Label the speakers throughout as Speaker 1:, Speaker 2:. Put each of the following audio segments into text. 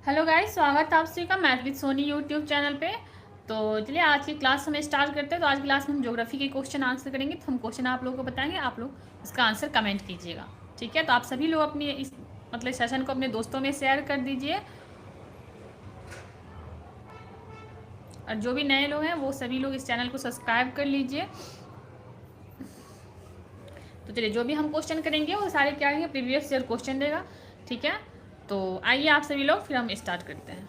Speaker 1: Hello guys, स्वागत है आप सभी का math with Sony YouTube channel पे। तो चलिए आज की क्लास हम स्टार्ट करते हैं। तो आज की क्लास में हम ज्योग्राफी के क्वेश्चन आंसर करेंगे। तो हम क्वेश्चन आप लोगों को बताएंगे, आप लोग उसका आंसर कमेंट कीजिएगा। ठीक है, तो आप सभी लोग अपनी इस सेशन को अपने दोस्तों में शेयर कर दीजिए, और जो भी नए लोग हैं वो सभी लोग इस चैनल को सब्सक्राइब कर लीजिए। तो चलिए, जो भी हम क्वेश्चन करेंगे वो सारे क्या रहेंगे, प्रीवियस ईयर क्वेश्चन देगा। ठीक है, तो आइए आप सभी लोग, फिर हम स्टार्ट करते हैं।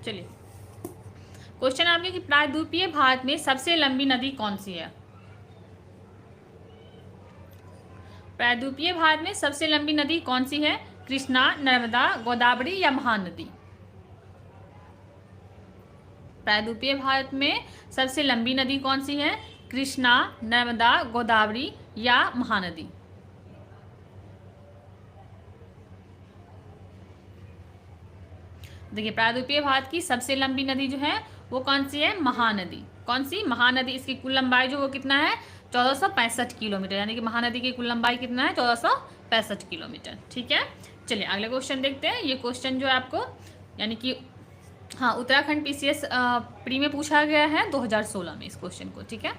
Speaker 1: चलिए, क्वेश्चन आपके कि प्रायद्वीपीय भारत में सबसे लंबी नदी कौन सी है। प्रायद्वीपीय भारत में सबसे लंबी नदी कौन सी है? कृष्णा, नर्मदा, गोदावरी या महानदी? प्रायद्वीपीय भारत में सबसे लंबी नदी कौन सी है? कृष्णा, नर्मदा, गोदावरी या महानदी? देखिए, प्रायद्वीपीय भारत की सबसे लंबी नदी जो है वो कौन सी है? महानदी। कौन सी? महानदी। इसकी कुल लंबाई जो वो कितना है? 1465 किलोमीटर। यानी कि महानदी की कुल लंबाई कितना है? 1465 किलोमीटर। ठीक है, चलिए अगला क्वेश्चन देखते हैं। ये क्वेश्चन जो है आपको यानी कि हाँ, उत्तराखंड पीसीएस प्री में पूछा गया है 2016 में इस क्वेश्चन को। ठीक है,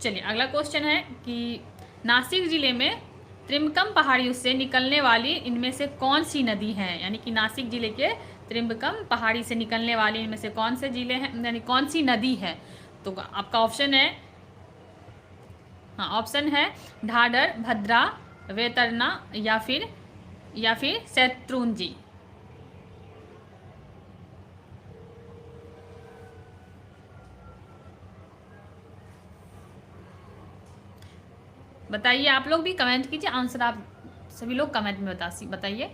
Speaker 1: चलिए अगला क्वेश्चन है कि नासिक जिले में त्रिम्बकम पहाड़ियों से निकलने वाली इनमें से कौन सी नदी है? यानी कि नासिक जिले के त्रिम्बकम पहाड़ी से निकलने वाली इनमें से कौन से जिले हैं, यानी कौन सी नदी है? तो आपका ऑप्शन है, हाँ ऑप्शन है ढाढर, भद्रा, वैतरणी या फिर शैत्रुंजी। बताइए, आप लोग भी कमेंट कीजिए, आंसर आप सभी लोग कमेंट में बताइए।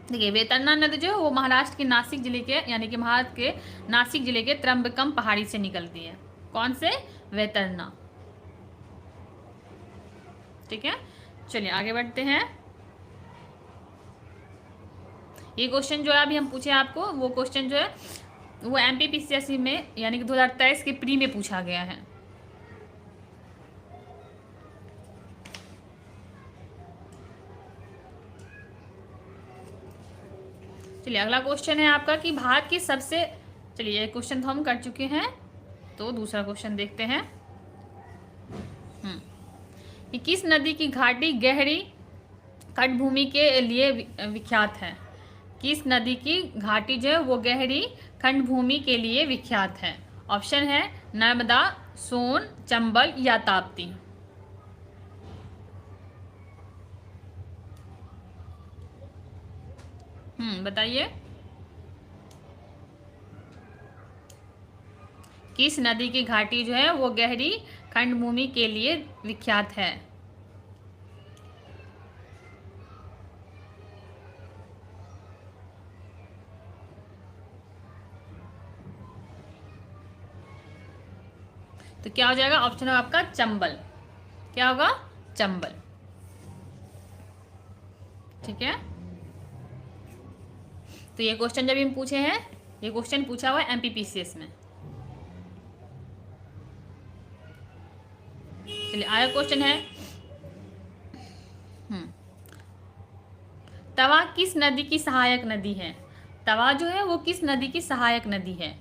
Speaker 1: देखिए, वैतरणी नदी जो है वो महाराष्ट्र के नासिक जिले के यानी कि भारत के नासिक जिले के त्र्यंबकम पहाड़ी से निकलती है। कौन से? वैतरणी। ठीक है, चलिए आगे बढ़ते हैं। ये क्वेश्चन जो है अभी हम पूछे आपको, वो क्वेश्चन जो है वो एमपीपीसीएससी में यानी कि 2023 के प्री में पूछा गया है। चलिए अगला क्वेश्चन है आपका कि भारत की सबसे, चलिए ये क्वेश्चन तो हम कर चुके हैं, तो दूसरा क्वेश्चन देखते हैं। कि किस नदी की घाटी गहरी खंडभूमि के लिए विख्यात है? किस नदी की घाटी जो है वो गहरी खंडभूमि के लिए विख्यात है? ऑप्शन है नर्मदा, सोन, चंबल या ताप्ती। बताइए, किस नदी की घाटी जो है वो गहरी खंडभूमि के लिए विख्यात है? तो क्या हो जाएगा? ऑप्शन है आपका चंबल। क्या होगा? चंबल। ठीक है, तो ये क्वेश्चन जब हम पूछे हैं, ये क्वेश्चन पूछा हुआ है एमपीपीसीएस में। चलिए आया क्वेश्चन है, तवा किस नदी की सहायक नदी है? तवा जो है वो किस नदी की सहायक नदी है?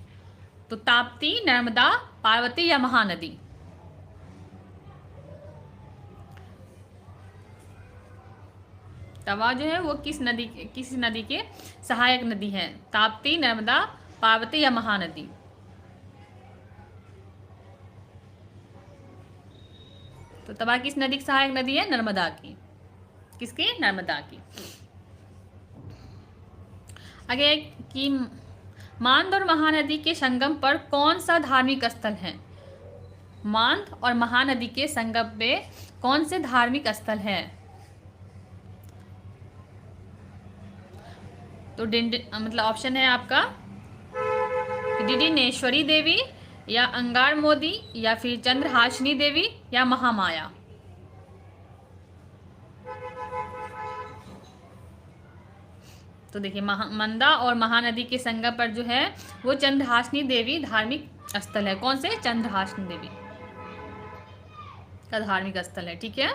Speaker 1: तो ताप्ती, नर्मदा, पार्वती या महानदी? तवा जो है वो किस नदी के सहायक नदी है? ताप्ती, नर्मदा, पार्वती या महानदी? तो तवा किस नदी की सहायक नदी है? नर्मदा की। किसकी? नर्मदा की। आगे कि मांद और महानदी के संगम पर कौन सा धार्मिक स्थल है? मांद और महानदी के संगम पे कौन से धार्मिक स्थल है? तो मतलब ऑप्शन है आपका डिडिनेश्वरी देवी या अंगार मोदी या फिर चंद्रहासिनी देवी या महामाया। तो देखिए, मंदा और महानदी के संगम पर जो है वो चंद्रहासिनी देवी धार्मिक स्थल है। कौन से? चंद्रहासिनी देवी। का धार्मिक स्थल है। ठीक है,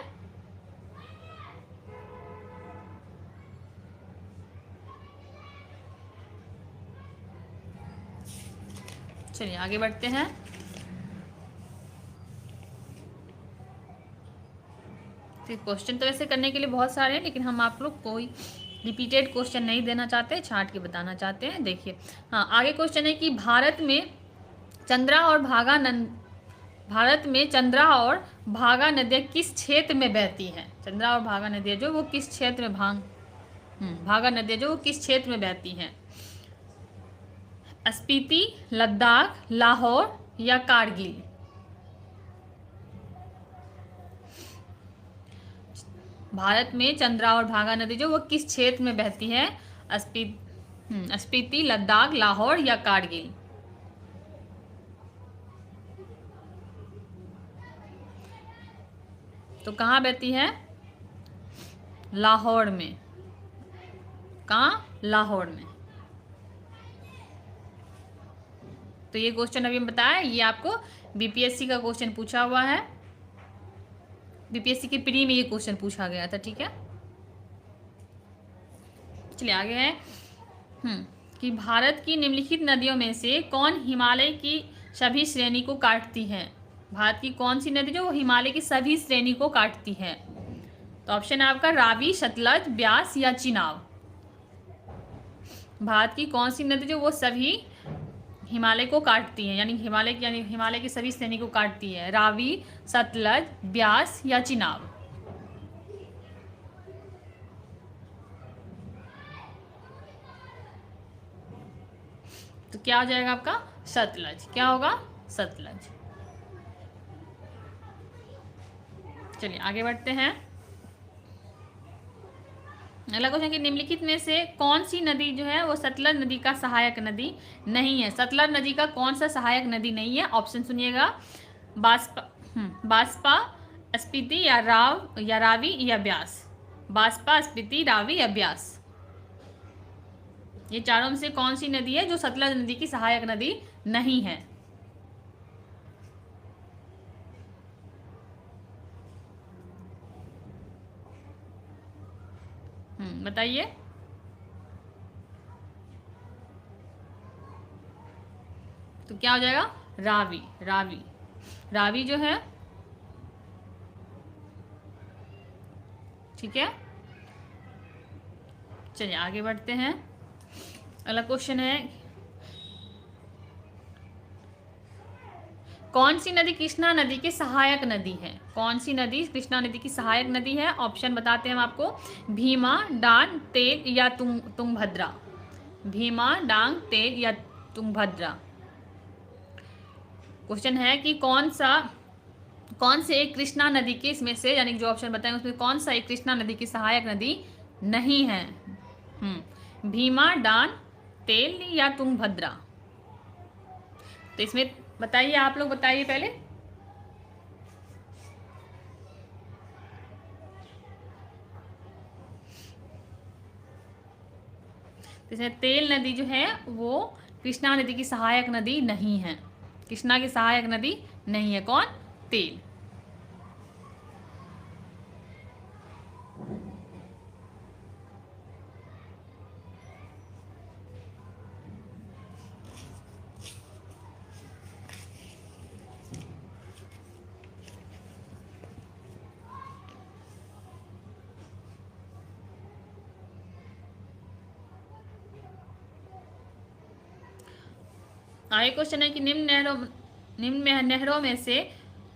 Speaker 1: चलिए आगे बढ़ते हैं। क्वेश्चन तो वैसे करने के लिए बहुत सारे हैं, लेकिन हम आप लोग कोई रिपीटेड क्वेश्चन नहीं देना चाहते, छांट के बताना चाहते हैं। देखिए, हाँ, आगे क्वेश्चन है कि भारत में चंद्रा और भागा नदियाँ किस क्षेत्र में बहती हैं? चंद्रा और भागा नदियाँ जो वो किस क्षेत्र में भागा नदियाँ जो वो किस क्षेत्र में बहती हैं? स्पीति, लद्दाख, लाहौर या कारगिल? भारत में चंद्रा और भागा नदी जो वो किस क्षेत्र में बहती है? स्पीति, लद्दाख, लाहौर या कारगिल? तो कहाँ बहती है? लाहौर में। कहाँ? लाहौर में। तो ये क्वेश्चन अभी हम बताया, ये आपको बीपीएससी का क्वेश्चन पूछा हुआ है, बीपीएससी की प्री में ये क्वेश्चन पूछा गया था। ठीक है, चलिए आगे है कि भारत की निम्नलिखित नदियों में से कौन हिमालय की सभी श्रेणी को काटती है? भारत की कौन सी नदी जो वो हिमालय की सभी श्रेणी को काटती है? तो ऑप्शन है आपका रावी, सतलज, ब्यास या चिनाब। भारत की कौन सी नदी जो वो सभी हिमालय को काटती है, यानी हिमालय की सभी श्रेणी को काटती है? रावी, सतलज, ब्यास या चिनाब? तो क्या हो जाएगा आपका? सतलज। क्या होगा? सतलज। चलिए आगे बढ़ते हैं। अगला क्वेश्चन कि निम्नलिखित में से कौन सी नदी जो है वो सतलज नदी का सहायक नदी नहीं है? सतलज नदी का कौन सा सहायक नदी नहीं है? ऑप्शन सुनिएगा, बास्पा, स्पीति या रावी या ब्यास। बास्पा, स्पीति, रावी या ब्यास, ये चारों में से कौन सी नदी है जो सतलज नदी की सहायक नदी नहीं है? बताइए। तो क्या हो जाएगा? रावी। रावी जो है, ठीक है। चलिए आगे बढ़ते हैं। अगला क्वेश्चन है कौन सी नदी कृष्णा नदी की सहायक नदी है? कौन सी नदी कृष्णा नदी की सहायक नदी है? ऑप्शन बताते हैं हम आपको, भीमा, डांग, तेग या तुंगभद्रा। भीमा, डांग, तेग या तुंगभद्रा। क्वेश्चन है कि कौन से एक कृष्णा नदी के इसमें से, यानी जो ऑप्शन बताएंगे उसमें कौन सा एक कृष्णा नदी की सहायक नदी नहीं है? भीमा, डान, तेल या तुंगभद्रा। तो इसमें बताइए, आप लोग बताइए पहले। तो इसमें तेल नदी जो है वो कृष्णा नदी की सहायक नदी नहीं है। कृष्णा की सहायक नदी नहीं है। कौन? तेल। आगे क्वेश्चन है कि निम्न नहरों में से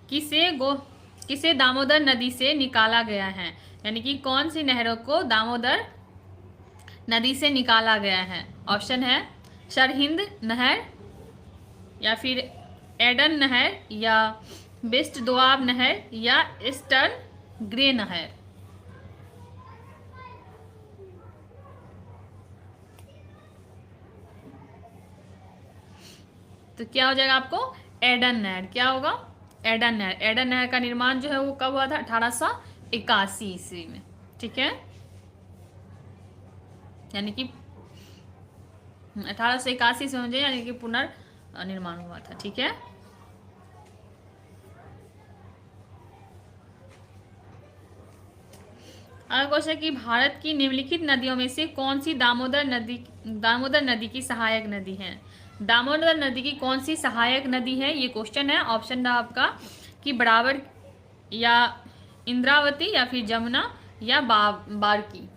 Speaker 1: किसे दामोदर नदी से निकाला गया है? यानी कि कौन सी नहरों को दामोदर नदी से निकाला गया है? ऑप्शन है सरहिंद नहर, या फिर एडन नहर, या वेस्ट दोआब नहर, या ईस्टर्न ग्रे नहर। तो क्या हो जाएगा आपको? एडन नहर। क्या होगा? एडन नहर। एडन नहर का निर्माण जो है वो कब हुआ था? 1881 ईस्वी में। ठीक है, यानी कि 1881 से मुझे, यानी कि पुनर्निर्माण हुआ था। ठीक है, अगला क्वेश्चन है कि भारत की निम्नलिखित नदियों में से कौन सी दामोदर नदी की सहायक नदी है। दामोदर नदी की कौन सी सहायक नदी है, ये क्वेश्चन है। ऑप्शन था आपका कि बराबर या इंद्रावती या फिर जमुना या बारकी।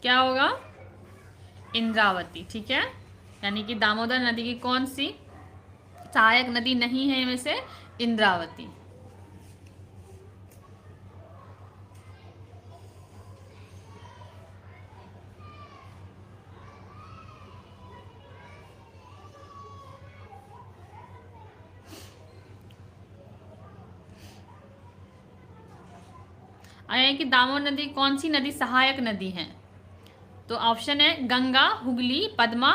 Speaker 1: क्या होगा? इंद्रावती। ठीक है, यानी कि दामोदर नदी की कौन सी सहायक नदी नहीं है इनमें से? इंद्रावती। आया कि दामोदर नदी कौन सी नदी सहायक नदी है? तो ऑप्शन है गंगा, हुगली, पद्मा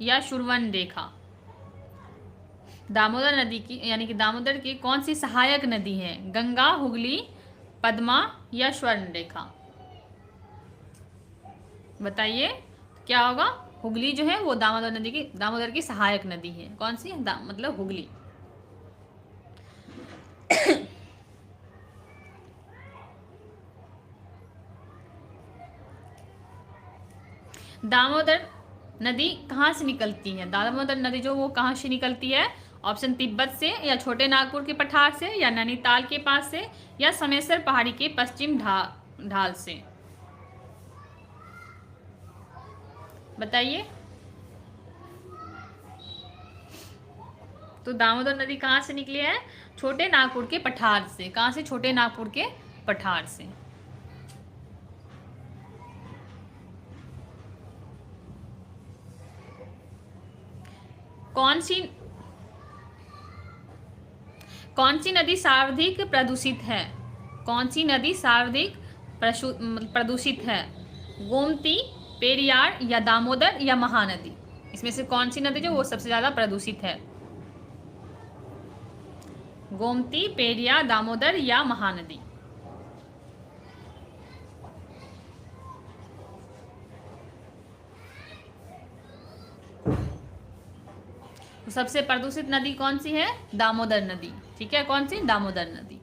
Speaker 1: या सुवर्णरेखा। दामोदर नदी की यानी कि दामोदर की कौन सी सहायक नदी है? गंगा, हुगली, पद्मा या स्वर्णरेखा। बताइए क्या होगा? हुगली जो है वो दामोदर की सहायक नदी है। कौन सी? मतलब हुगली। दामोदर नदी कहाँ से निकलती है? दामोदर नदी जो वो कहाँ से निकलती है? ऑप्शन तिब्बत से या छोटे नागपुर के पठार से या नैनीताल के पास से या समेसर पहाड़ी के पश्चिम ढाल से। बताइए। तो दामोदर नदी कहाँ से निकली है? छोटे नागपुर के पठार से। कहाँ से? छोटे नागपुर के पठार से। कौन सी नदी सर्वाधिक प्रदूषित है? कौन सी नदी सर्वाधिक प्रदूषित है? गोमती, पेरियार या दामोदर या महानदी। इसमें से कौन सी नदी जो वो सबसे ज्यादा प्रदूषित है? गोमती, पेरियार, दामोदर या महानदी। तो सबसे प्रदूषित नदी कौन सी है? दामोदर नदी। ठीक है, कौन सी? दामोदर नदी।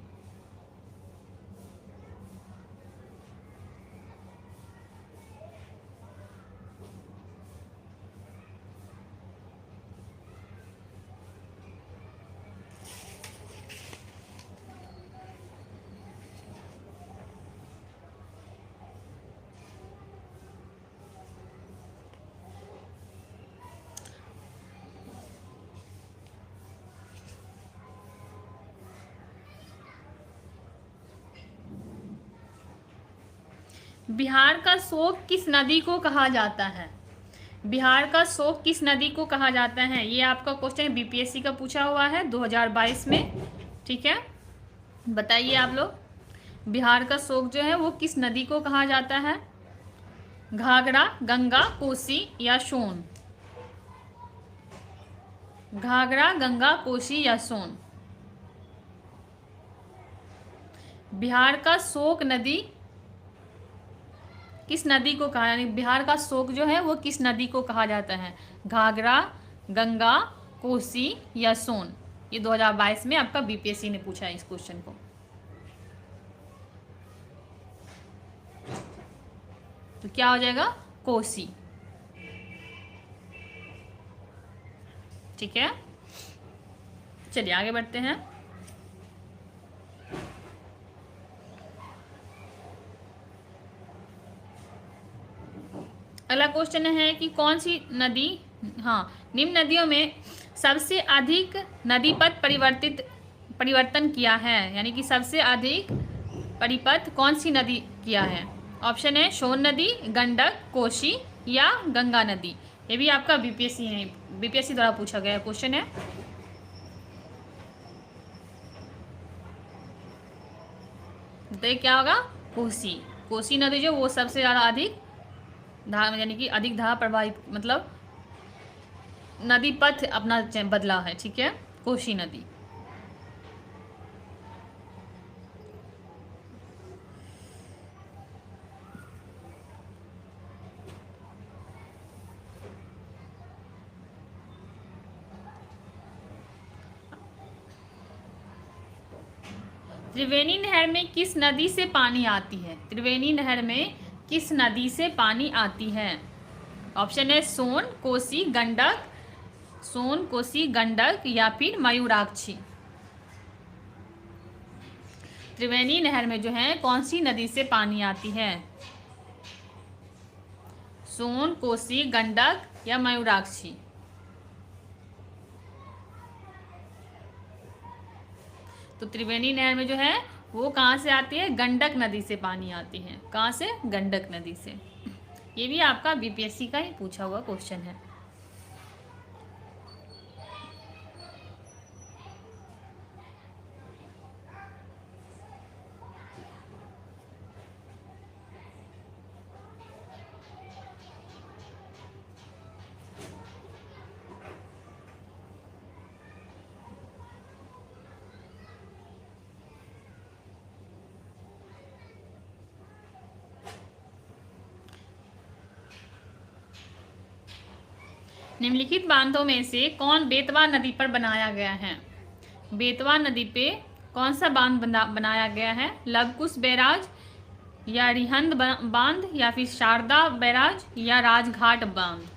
Speaker 1: बिहार का शोक किस नदी को कहा जाता है? बिहार का शोक किस नदी को कहा जाता है? ये आपका क्वेश्चन बीपीएससी का पूछा हुआ है 2022 में। ठीक है, बताइए आप लोग। बिहार का शोक जो है वो किस नदी को कहा जाता है? घाघरा, गंगा, कोसी या सोन। घाघरा, गंगा, कोसी या सोन। बिहार का शोक नदी किस नदी को कहा, यानी बिहार का शोक जो है वो किस नदी को कहा जाता है? घाघरा, गंगा, कोसी या सोन। ये 2022 में आपका बीपीएससी ने पूछा है इस क्वेश्चन को। तो क्या हो जाएगा? कोसी। ठीक है, चलिए आगे बढ़ते हैं। अगला क्वेश्चन है कि कौन सी नदी, निम्न नदियों में सबसे अधिक नदी पथ परिवर्तन किया है, यानी कि सबसे अधिक परिपथ कौन सी नदी किया है? ऑप्शन है सोन नदी, गंडक, कोसी या गंगा नदी। ये भी आपका बीपीएससी द्वारा पूछा गया क्वेश्चन है। तो क्या होगा? कोसी नदी जो वो सबसे ज़्यादा अधिक धारा, यानी कि अधिक धारा प्रवाहित, मतलब नदी पथ अपना बदला है। ठीक है, कोसी नदी। त्रिवेणी नहर में किस नदी से पानी आती है? त्रिवेणी नहर में किस नदी से पानी आती है? ऑप्शन है सोन, कोसी, गंडक, सोन, कोसी, गंडक या फिर मयूराक्षी। त्रिवेणी नहर में जो है कौन सी नदी से पानी आती है? सोन, कोसी, गंडक या मयूराक्षी। तो त्रिवेणी नहर में जो है वो कहाँ से आती है? गंडक नदी से पानी आती है। कहाँ से? गंडक नदी से। ये भी आपका बीपीएससी का ही पूछा हुआ क्वेश्चन है। निम्नलिखित बांधों में से कौन बेतवा नदी पर बनाया गया है? बेतवा नदी पे कौन सा बांध बनाया गया है? लवकुश बैराज या रिहंद बांध या फिर शारदा बैराज या राजघाट बांध।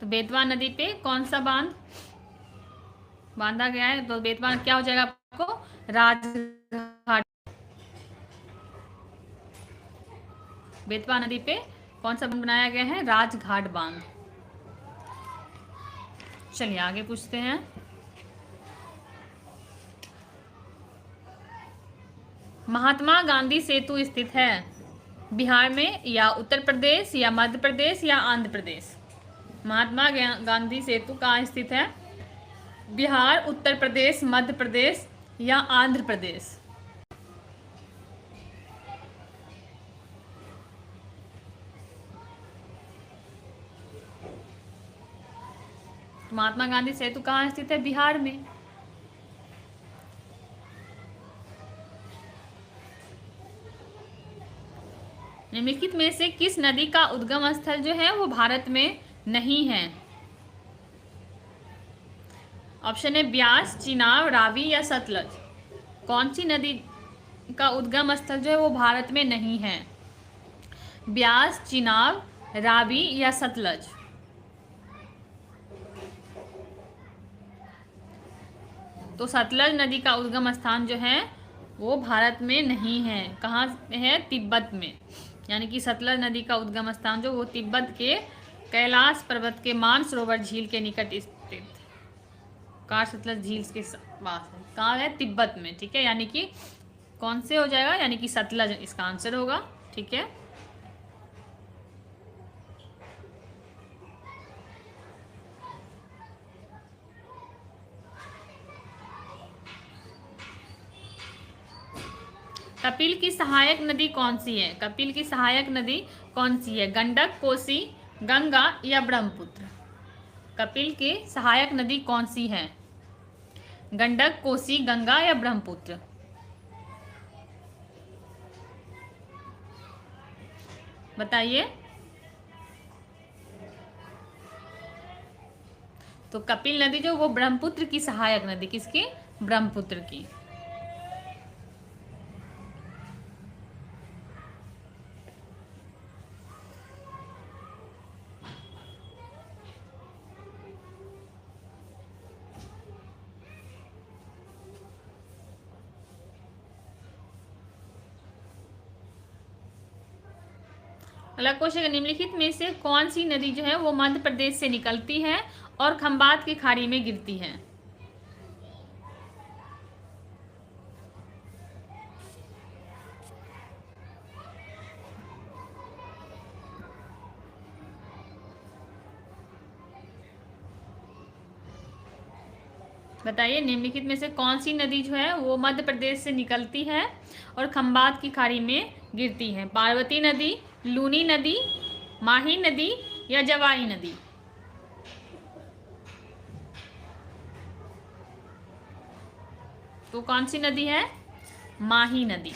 Speaker 1: तो बेतवा नदी पे कौन सा बांध बांधा गया है? तो बेतवा क्या हो जाएगा आपको? राजघाट। बेतवा नदी पे कौन सा बांध बनाया गया है? राजघाट बांध। चलिए आगे पूछते हैं। महात्मा गांधी सेतु स्थित है बिहार में या उत्तर प्रदेश या मध्य प्रदेश या आंध्र प्रदेश? महात्मा गांधी सेतु कहाँ स्थित है? बिहार, उत्तर प्रदेश, मध्य प्रदेश या आंध्र प्रदेश? महात्मा गांधी सेतु कहाँ स्थित है? बिहार में। निम्नलिखित में से किस नदी का उद्गम स्थल जो है वो भारत में नहीं है? ऑप्शन है ब्यास, चिनाब, रावी या सतलज। कौन सी नदी का उद्गम स्थल जो है वो भारत में नहीं है? ब्यास, चिनाब, रावी या सतलज? तो सतलज नदी का उद्गम स्थान जो है वो भारत में नहीं है। कहाँ है? तिब्बत में। यानी कि सतलज नदी का उद्गम स्थान जो वो तिब्बत के कैलाश पर्वत के मानसरोवर झील के निकट स्थित कार सतलज झील के पास है। कहाँ है? तिब्बत में। ठीक है, यानी कि कौन से हो जाएगा? यानी कि सतलज इसका आंसर होगा। ठीक है, कपिल की सहायक नदी कौन सी है? कपिल की सहायक नदी कौन सी है? गंडक, कोसी, गंगा या ब्रह्मपुत्र? कपिल की सहायक नदी कौन सी है? गंडक, कोसी, गंगा या ब्रह्मपुत्र? बताइए। तो कपिल नदी जो वो ब्रह्मपुत्र की सहायक नदी, किसकी? ब्रह्मपुत्र की। अगला क्वेश्चन, निम्नलिखित में से कौन सी नदी जो है वो मध्य प्रदेश से निकलती है और खंबात की खाड़ी में गिरती है? बताइए, निम्नलिखित में से कौन सी नदी जो है वो मध्य प्रदेश से निकलती है और खंबात की खाड़ी में गिरती है? पार्वती नदी, लूनी नदी, माही नदी या जवाई नदी? तो कौन सी नदी है? माही नदी।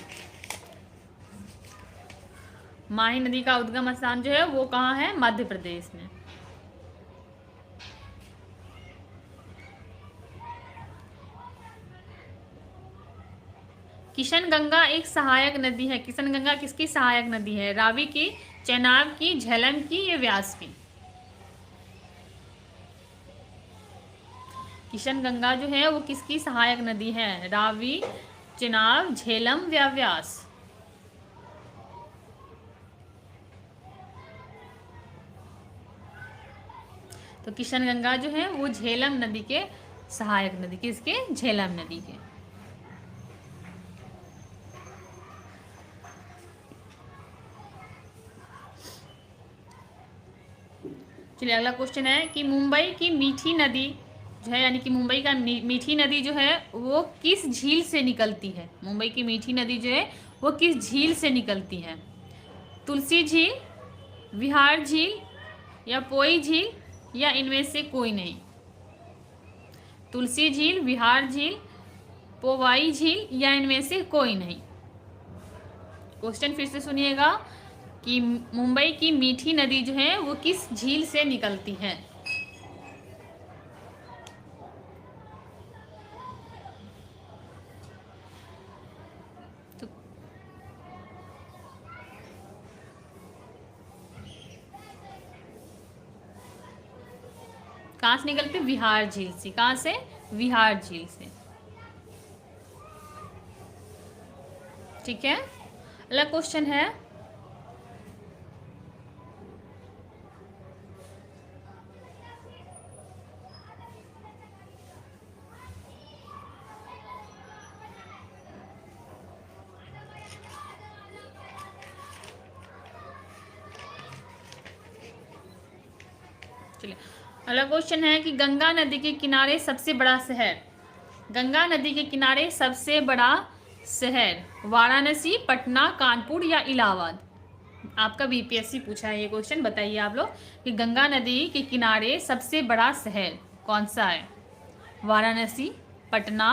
Speaker 1: माही नदी का उद्गम स्थान जो है वो कहाँ है? मध्य प्रदेश में। किशन गंगा एक सहायक नदी है। किशन गंगा किसकी सहायक नदी है? रावी की, चेनाब की, झेलम की या व्यास की? किशन गंगा जो है वो किसकी सहायक नदी है? रावी, चेनाब, झेलम या व्यास? तो किशन गंगा जो है वो झेलम नदी के सहायक नदी, किसके? झेलम नदी के। चलिए अगला क्वेश्चन है कि मुंबई की मीठी नदी जो है, यानी कि मुंबई का मीठी नदी जो है वो किस झील से निकलती है? मुंबई की मीठी नदी जो है वो किस झील से निकलती है? तुलसी झील, विहार झील या पोई झील या इनमें से कोई नहीं? तुलसी झील, विहार झील, पोवाई झील या इनमें से कोई नहीं? क्वेश्चन फिर से सुनिएगा कि मुंबई की मीठी नदी जो है वो किस झील से निकलती है? तो कहाँ से निकलती? विहार झील से। कहाँ से? विहार झील से। ठीक है। अगला क्वेश्चन है चलिए अगला क्वेश्चन है कि गंगा नदी के किनारे सबसे बड़ा शहर, गंगा नदी के किनारे सबसे बड़ा शहर वाराणसी, पटना, कानपुर या इलाहाबाद? आपका बीपीएससी पूछा है ये क्वेश्चन। बताइए आप लोग कि गंगा नदी के किनारे सबसे बड़ा शहर कौन सा है? वाराणसी, पटना,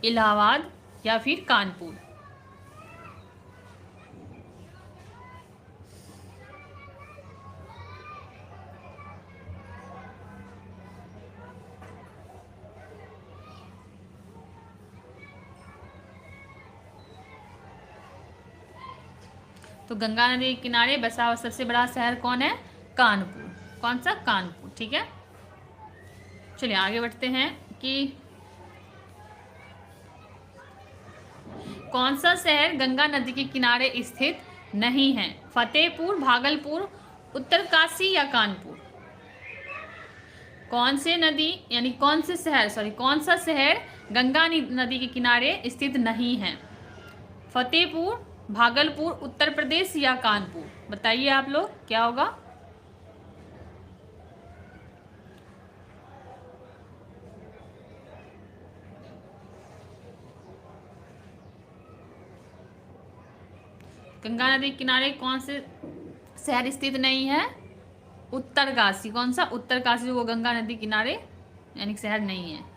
Speaker 1: इलाहाबाद या फिर कानपुर? तो गंगा नदी के किनारे बसा हुआ सबसे बड़ा शहर कौन है? कानपुर। कौन सा? कानपुर। ठीक है। चलिए आगे बढ़ते हैं कि कौन सा शहर गंगा नदी के किनारे स्थित नहीं है? फतेहपुर, भागलपुर, उत्तरकाशी या कानपुर? कौन से नदी यानी कौन से शहर, कौन सा शहर गंगा नदी के किनारे स्थित नहीं है? फतेहपुर, भागलपुर, उत्तर प्रदेश या कानपुर? बताइए आप लोग क्या होगा? गंगा नदी के किनारे कौन से शहर स्थित नहीं है? उत्तरकाशी। कौन सा? उत्तरकाशी, वो गंगा नदी किनारे यानी शहर नहीं है।